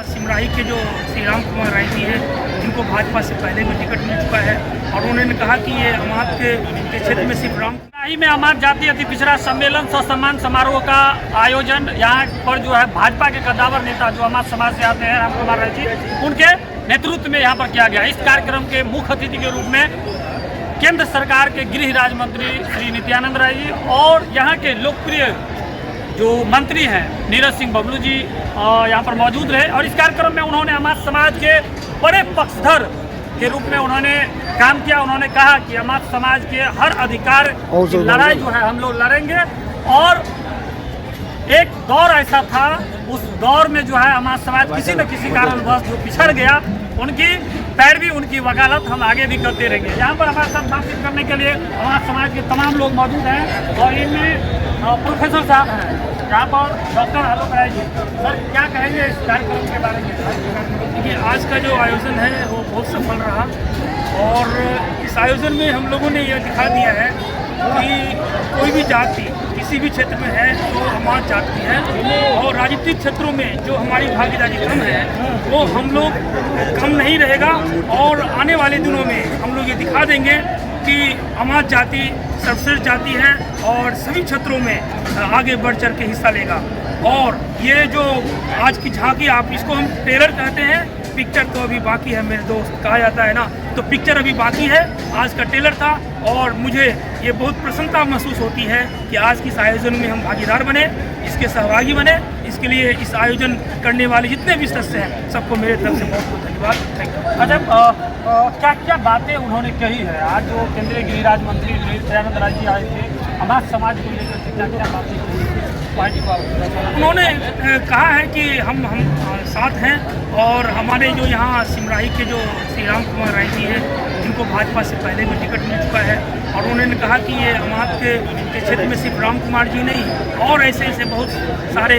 सिमराही के जो श्री राम कुमार राय जी है, जिनको भाजपा से पहले भी टिकट मिल चुका है, और उन्होंने कहा कि ये अमात के क्षेत्र में सिर्फ राम सिमराही में अमात जाति अति पिछड़ा सम्मेलन सह सम्मान समारोह का आयोजन यहाँ पर जो है भाजपा के कद्दावर नेता जो अमात समाज से आते हैं राम कुमार राय जी, उनके नेतृत्व में यहाँ पर किया गया। इस कार्यक्रम के मुख्य अतिथि के रूप में केंद्र सरकार के गृह राज्य मंत्री श्री नित्यानंद राय जी और यहाँ के लोकप्रिय जो मंत्री हैं नीरज सिंह बबलू जी यहाँ पर मौजूद रहे। और इस कार्यक्रम में उन्होंने अमात समाज के बड़े पक्षधर के रूप में उन्होंने काम किया। उन्होंने कहा कि अमात समाज के हर अधिकार की लड़ाई जो है हम लोग लड़ेंगे। और एक दौर ऐसा था, उस दौर में जो है अमात समाज किसी न किसी कारणवश जो पिछड़ गया, उनकी पैरवी उनकी वकालत हम आगे भी करते रहेंगे। यहाँ पर हमारे साथ बातचीत करने के लिए अमात समाज के तमाम लोग मौजूद हैं और इनमें प्रोफेसर साहब हैं, यहाँ पर डॉक्टर आलोक राय जी। सर क्या कहेंगे इस कार्यक्रम के बारे में? देखिए, आज का जो आयोजन है वो बहुत सफल रहा और इस आयोजन में हम लोगों ने यह दिखा दिया है कि कोई भी जाति किसी भी क्षेत्र में है तो अमात जाति है, और राजनीतिक क्षेत्रों में जो हमारी भागीदारी कम है वो हम लोग कम नहीं रहेगा। और आने वाले दिनों में हम लोग ये दिखा देंगे कि अमात जाति सर्वश्रेष्ठ जाति है और सभी क्षेत्रों में आगे बढ़ चढ़ के हिस्सा लेगा। और ये जो आज की झांकी, आप इसको हम ट्रेलर कहते हैं, पिक्चर तो अभी बाकी है मेरे दोस्त, कहा जाता है ना, तो पिक्चर अभी बाकी है। आज का ट्रेलर था और मुझे ये बहुत प्रसन्नता महसूस होती है कि आज के इस आयोजन में हम भागीदार बने, इसके सहभागी बने। इसके लिए इस आयोजन करने वाले जितने भी सदस्य हैं सबको मेरे तरफ से बहुत बहुत धन्यवाद। Thank you. अच्छा, क्या क्या बातें उन्होंने कही है? आज जो केंद्रीय गृह राज्य मंत्री नित्यानंद राय जी आए थे, अमात समाज को लेकर के क्या क्या बातें कही? उन्होंने कहा है कि हम साथ हैं और हमारे जो यहाँ सिमराही के जो श्री राम कुमार राय जी है, जिनको भाजपा से पहले भी टिकट मिल चुका है, और उन्होंने कहा कि ये अमात के क्षेत्र में सिर्फ राम कुमार जी नहीं और ऐसे ऐसे बहुत सारे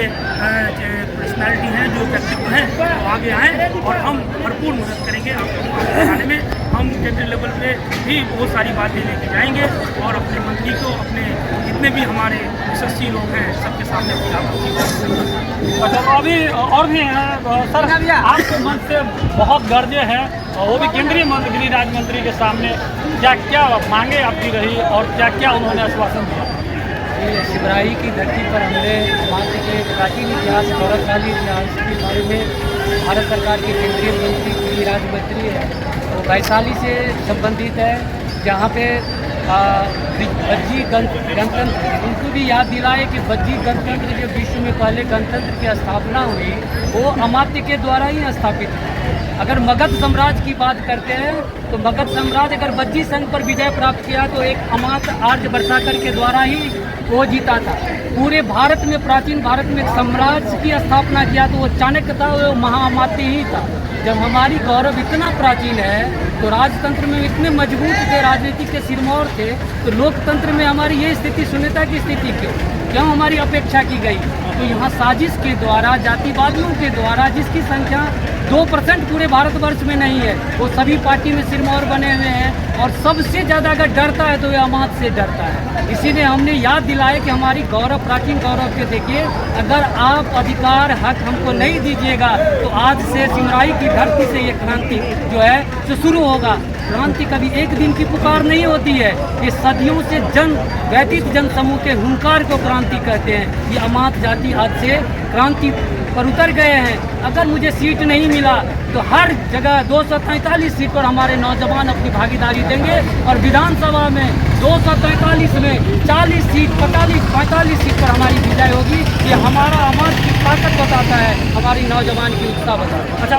पर्सनैलिटी हैं जो व्यक्तित्व हैं वो आगे आएँ और हम भरपूर मदद करेंगे आपको आगे बढ़ाने में। हम केंद्रीय लेवल पे भी बहुत सारी बातें लेके जाएंगे और अपने मंत्री को, अपने जितने भी हमारे यशस्वी लोग हैं सबके सामने अच्छा, अभी और भी हैं सर, आपके मन से बहुत गर्जे हैं और वो भी केंद्रीय मंत्री राज्य मंत्री के सामने, क्या क्या मांगे आपकी रही और क्या क्या उन्होंने आश्वासन दिया? सिमराही की धरती पर हमने मात्र के प्राचीन इतिहास, गौरवशाली इतिहास के बारे में भारत सरकार के केंद्रीय मंत्री गृह राज्य मंत्री है, तो वैशाली से संबंधित है, जहाँ पे बज्जी गणतंत्र, उनको भी याद दिलाए कि बज्जी गणतंत्र जो विश्व में पहले गणतंत्र की स्थापना हुई वो अमात्य के द्वारा ही स्थापित हुई। अगर मगध साम्राज्य की बात करते हैं तो मगध साम्राज्य अगर बज्जी संघ पर विजय प्राप्त किया तो एक अमात्य आर्य वर्षाकर के द्वारा ही वो जीता था। पूरे भारत में, प्राचीन भारत में एक साम्राज्य की स्थापना किया तो वो चाणक्य था, वो महामाती ही था। जब हमारी गौरव इतना प्राचीन है तो राजतंत्र में इतने मजबूत थे, राजनीति के सिरमौर थे, तो लोकतंत्र में हमारी ये स्थिति, शून्यता की स्थिति क्यों हमारी अपेक्षा की गई? तो यहाँ साजिश के द्वारा, जातिवादियों के द्वारा, जिसकी संख्या 2% पूरे भारतवर्ष में नहीं है, वो सभी पार्टी में सिरमौर बने हुए हैं और सबसे ज़्यादा अगर डरता है तो ये अमात से डरता है। इसीलिए हमने याद दिलाया कि हमारी गौरव, प्राचीन गौरव के देखिए, अगर आप अधिकार हक हमको नहीं दीजिएगा तो आज से सिमराही की धरती से ये क्रांति जो है जो शुरू होगा। क्रांति कभी एक दिन की पुकार नहीं होती है, ये सदियों से व्यतीत जन समूह के हुंकार को क्रांति कहते हैं। ये अमात जाति आज से क्रांति पर उतर गए हैं। अगर मुझे सीट नहीं मिला तो हर जगह 243 सीट पर हमारे नौजवान अपनी भागीदारी देंगे और विधानसभा में 243 में 40 सीट, 45 सीट पर हमारी विजय होगी। ये हमारा अमात की ताकत बताता है, हमारी नौजवान की उत्साह बताता है। अच्छा,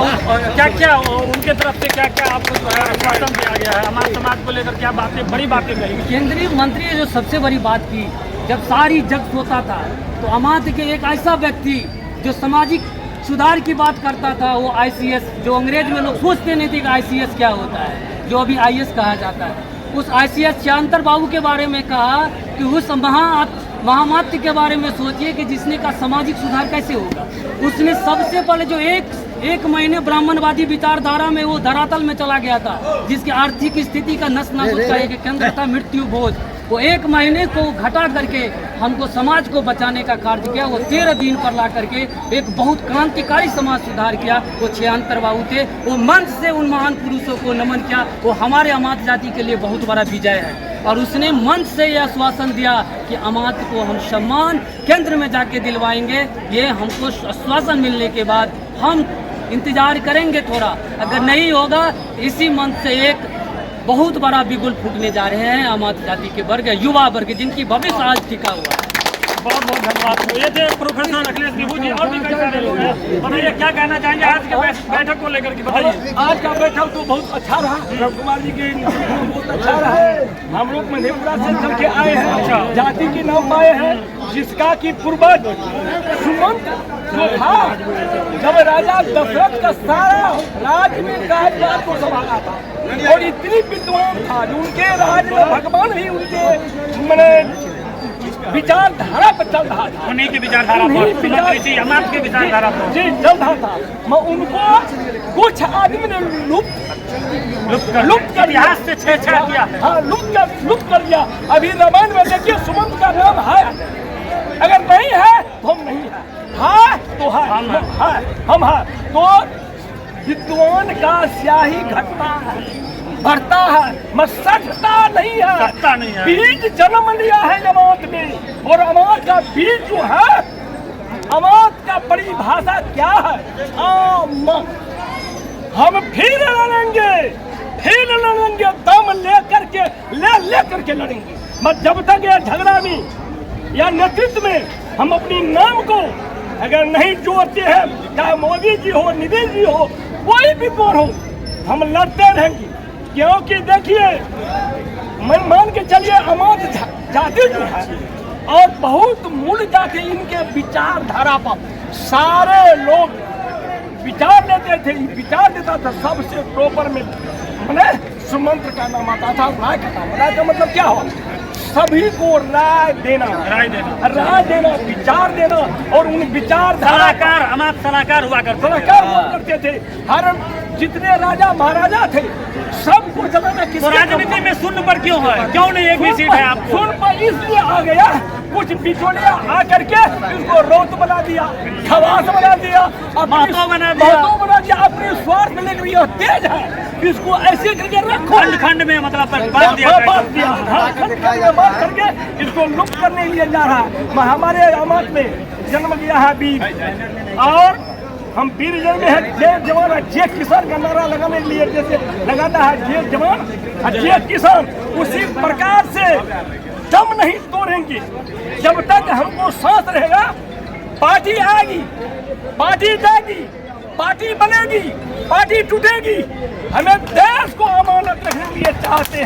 क्या क्या उनके तरफ से क्या क्या आपको जो है आश्वासन दिया गया है? हमारे समाज को लेकर क्या बातें, बड़ी बातें कही? केंद्रीय मंत्री ने जो सबसे बड़ी बात की, जब सारी जग सोता था तो अमात के एक ऐसा व्यक्ति जो सामाजिक सुधार की बात करता था, वो ICS, जो अंग्रेज में लोग सोचते नहीं थे कि ICS क्या होता है, जो अभी IS कहा जाता है, उस ICS श्यांतर बाबू के बारे में कहा कि उस महामात्य के बारे में सोचिए कि जिसने का सामाजिक सुधार कैसे होगा। उसने सबसे पहले जो एक महीने ब्राह्मणवादी विचारधारा में वो धरातल में चला गया था, जिसकी आर्थिक स्थिति का नस न होता है, केंद्र था मृत्यु भोज। वो 1 महीने को घटा करके हमको समाज को बचाने का कार्य किया। वो 13 दिन पर ला करके एक बहुत क्रांतिकारी समाज सुधार किया। वो 76 बाबू थे। वो मंच से उन महान पुरुषों को नमन किया। वो हमारे अमात जाति के लिए बहुत बड़ा विजय है। और उसने मंच से यह आश्वासन दिया कि अमात को हम सम्मान केंद्र में जाके दिलवाएंगे। ये हमको आश्वासन मिलने के बाद हम इंतजार करेंगे थोड़ा, अगर नहीं होगा इसी मंच से एक बहुत बड़ा बिगुल फूटने जा रहे हैं अमात जाति के वर्ग, युवा वर्ग, जिनकी भविष्य आज टिका हुआ है। बहुत बहुत धन्यवाद। ये थे प्रोफेसर अखिलेश विभू जी। और भी कई सारे लोग हैं। बताइए क्या कहना चाहेंगे आज के बैठक को लेकर के? बताइए। आज का बैठक तो बहुत अच्छा रहा। रवि कुमार जी के बहुत अच्छा रहा। हम लोग मधेपुरा से चल के आए हैं, जाति के नाम आए हैं, जिसका की पूर्वज सुमंत जो था, जब राजा दशरथ का सारा राज्य में कारोबार को संभाला था और इतनी विद्वान था जो उनके राज में भगवान भी उनके मैंने विचारधारा पर चल रहा था। उन्हीं की विचारधारा पर, इसी अमात की विचारधारा पर जी चल रहा था। मैं उनको कुछ आदमी ने लुप्त कर इतिहास से छेड़छाड़ किया। हाँ, लुप्त कर दिया। अभी रामायण में देखिए सुमंत का नाम है, अगर नहीं है तो हम नहीं है, हाँ तो है हम है। तो विद्वान का स्याही घटता है, बढ़ता है, मसटता नहीं है। बीज जन्म लिया है अमात में, और अमात का बीज जो है, अमात का परिभाषा क्या है? हम फिर लड़ेंगे, दम लेकर के लड़ेंगे। मत जब तक ये झगड़ा में या नेतृत्व में हम अपनी नाम को अगर नहीं जोड़ते हैं, चाहे मोदी जी हो, नीतीश जी हो, कोई भी कौन हो, हम लड़ते रहेंगे। क्योंकि देखिए, मान के चलिए अमात जाति जो है और बहुत मूल जाके इनके विचारधारा पर सारे लोग विचार लेते थे। विचार देता था सबसे प्रॉपर में मैंने सुमंत्र का नाम आता था, राय का नाम। राय का मतलब क्या हो? सभी को राय देना, विचार देना, और उन विचार सलाहकार, अमात सलाहकार हुआ करते थे। हर जितने राजा महाराजा थे सबको चलाना। तो राजनीति में शून्य पर क्यों है? क्यों नहीं एक भी सीट है आपको? शून्य पर इसलिए आ गया, कुछ बिचौलिया आकर के इसको रोत बना दिया, खवास बना दिया, महतो बना दिया। अपने स्वार्थ में लेकर यह तेज है, इसको ऐसे करके रखो, खंड में मतलब बांट दिया, बात करके इसको लुप्त करने के लिए जा रहा है। हमारे अमात में जन्म लिया है वीर, और हम वीर जन्म है, जय जवान है, जय किसान का नारा लगाने के लिए जैसे लगाता है जय जवान जय किसान, उसी प्रकार से दम नहीं तोड़ेंगे। जब तक हमको सांस रहेगा, पार्टी आएगी, पार्टी जाएगी, पार्टी बनेगी, पार्टी टूटेगी। हमें देश को अमानत रखने के लिए चाहते हैं।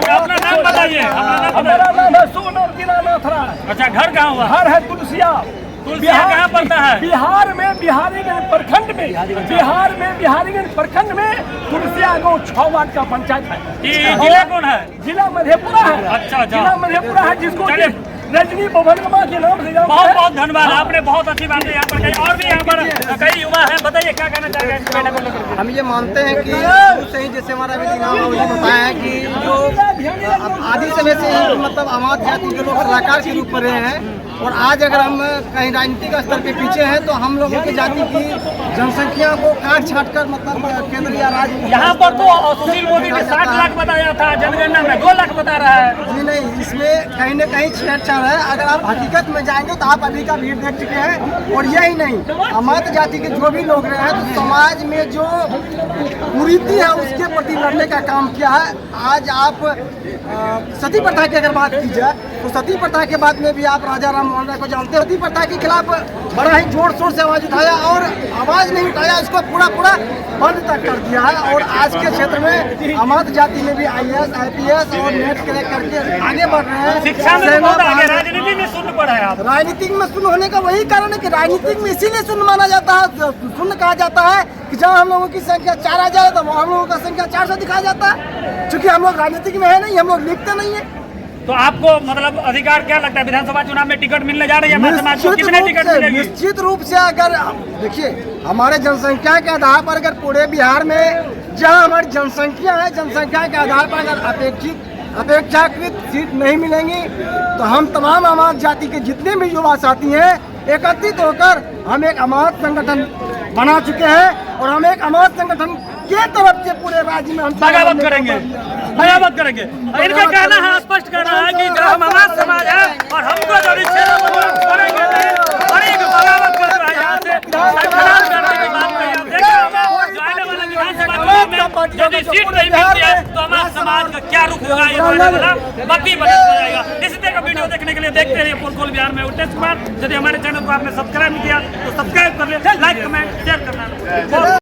अपना नाम बताइए। हमारा नाम है सोनम दीनानाथ राय। अच्छा, घर कहाँ हुआ? घर है तुलसिया। तुलसिया कहाँ पड़ता है? बिहार में बिहारीगंज प्रखंड में तुलसिया गाँव 6 वार्ड का पंचायत है। जिला कौन है? जिला मधेपुरा है। अच्छा, जिला मधेपुरा है, जिसको रजनी भवनमा के नाम से बहुत बहुत धन्यवाद। आपने बहुत अच्छी बात यहाँ पर कही। और भी यहाँ पर कई युवा हैं, बताइए क्या कहना चाह रहे हैं? हम ये मानते हैं कि शुरू से ही जैसे हमारा नाम बताया है कि जो आदि समय से ही मतलब अमात जाति के लोग कलाकार के रूप में रहे हैं, और आज अगर हम कहीं राजनीतिक स्तर पे पीछे हैं तो हम लोगों की जाति की जनसंख्या को काट छाट कर मतलब केंद्र या राज्य यहाँ पर तो सुशील मोदी ने 60 लाख बताया था, जनगणना में 2 लाख बता रहा है। जी नहीं, इसमें कहीं न कहीं छेड़छाड़ है। अगर आप हकीकत में जाएंगे तो आप अभी का भीड़ देख चुके हैं। और यही नहीं, अमात जाति के जो भी लोग रहे हैं तो समाज में जो कुरीति है उसके प्रति लड़ने का काम किया है। आज आप सती प्रथा की अगर बात की जाए तो सती प्रथा के बाद में भी आप राजा राम मोहन राय को जानते हैं। सती प्रथा के खिलाफ बड़ा ही जोर शोर से आवाज उठाया, और आवाज नहीं उठाया, इसको पूरा बंद तक कर दिया है। और आज के क्षेत्र में अमात जाति में भी IAS, IPS और नेट क्रैक करके आगे बढ़ रहे हैं। शिक्षा में बहुत आगे, राजनीति में शून्य पड़ा है। आप राजनीतिक में शून्य होने का वही कारण है कि राजनीतिक में इसीलिए शून्य माना जाता है, शून्य कहा जाता है कि जहाँ हम लोगों की संख्या 4 आ जाए तो हम लोगों का संख्या 400 दिखाया जाता है। क्योंकि हम लोग राजनीतिक में है नहीं, हम लोग लिखते नहीं है। तो आपको मतलब अधिकार क्या लगता है? विधानसभा चुनाव में टिकट मिलने जा रही है समाज को? कितने टिकट मिलेगी? निश्चित रूप से अगर देखिए हमारे जनसंख्या के आधार पर अगर पूरे बिहार में जहाँ हमारी जनसंख्या है, जनसंख्या के आधार पर अगर अपेक्षाकृत सीट नहीं मिलेंगी तो हम तमाम अमात जाति के जितने भी युवा साथी हैं एकत्रित होकर हम एक अमात संगठन बना चुके हैं और हम एक अमात संगठन के तरफ से पूरे राज्य में हम बगावत करेंगे। इनका कहना है, स्पष्ट कहना है कि जो हम हमारा समाज है और हमको जो करेंगे बड़ी बगावत कर रहा है। यहाँ से संघर्ष करने की बात कही। आप देख रहे होंगे जो आने वाला विधानसभा चुनाव में यदि सीट नहीं मिलती है तो हमारे समाज का क्या रुख होगा, ये होने वाला मक्की बदल हो जाएगा। इसी तरह का वीडियो देखने के लिए देखते रहिए पोल बिहार में उद्देश्य कुमार। यदि हमारे चैनल को आपने सब्सक्राइब नहीं किया तो सब्सक्राइब कर ले, लाइक कमेंट शेयर करना।